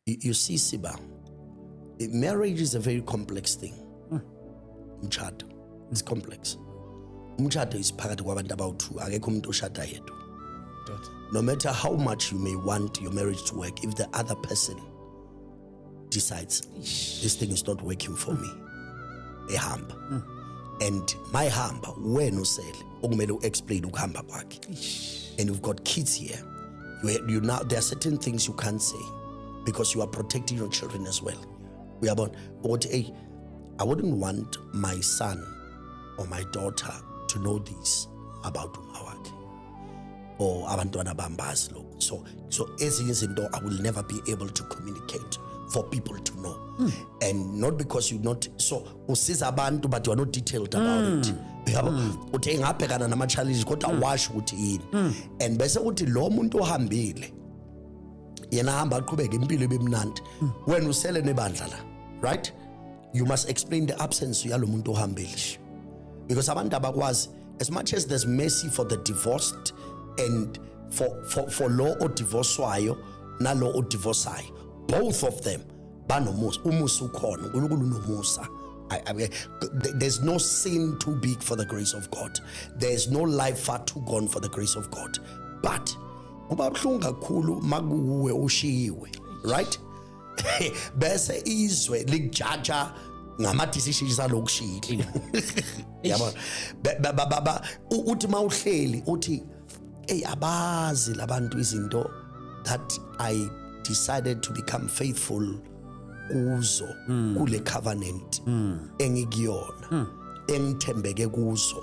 You see, Siba, marriage is a very complex thing. Umshado, it's complex. Umshado is phakathi kwabantu abawu-2, akekho umuntu oshada yedwa. No matter how much you may want your marriage to work, if the other person decides this thing is not working for me, ehamba. And my hamba, when usele, okumele explain ukuhamba kwakhe. And you've got kids here. You now, there are certain things you can't say because you are protecting your children as well. We are about, hey, I wouldn't want my son or my daughter to know this about umawakhe or abantwana bambazi lokho. So ezinye izinto I will never be able to communicate for people to know. And not because you're not, so usiza abantu but you are not detailed about it. Uthi ngabhekana nama challenges kodwa wash ukuthi yini. And bese uthi lo muntu ohambile yena hamba aqhubeke impilo ebemnandi wena usele nebandla la, right? You must explain the absence yalo muntu ohambile, because abantu abakwazi, as much as there's mercy for the divorced and for law or divorcewayo na law or divorceayo, both of them banomusa, umusa ukhona, uNkulunkulu unomusa. There's no sin too big for the grace of God. There's no life far too gone for the grace of God. But kuba buhlungu kakhulu makuwe ushiyiwe, right? Bese izwe likujaja ngama decisions alokushila. Yabo baba uthi mawuhleli uthi hey abazi labantu izinto that I decided to become faithful kuzo kule covenant engikuyona engithembeke kuzo.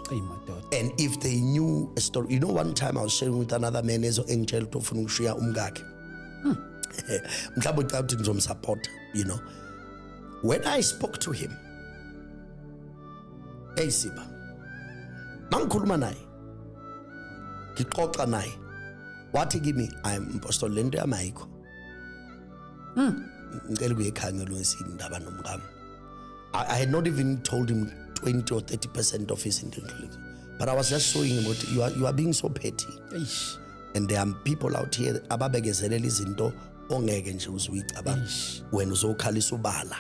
And if they knew a story, you know, one time I was sharing with another man ezo engitshela ukuthi ufuna ukushiya umkakhe, mhlawumbe ucabanga ukuthi ngizomsupport, you know. When I spoke to him, hey Siba, mangikhuluma naye ngixoxa naye wathi kimi, I'm Pastor lento yamayikho ngicela kuyekhangela indaba nomkami. I had not even told him 20 or 30% of his intelligence, but I was just showing him what you are being so petty. And there are people out here ababekezelela izinto ongeke nje uzuyicabanga wena uzokhalisa ubala.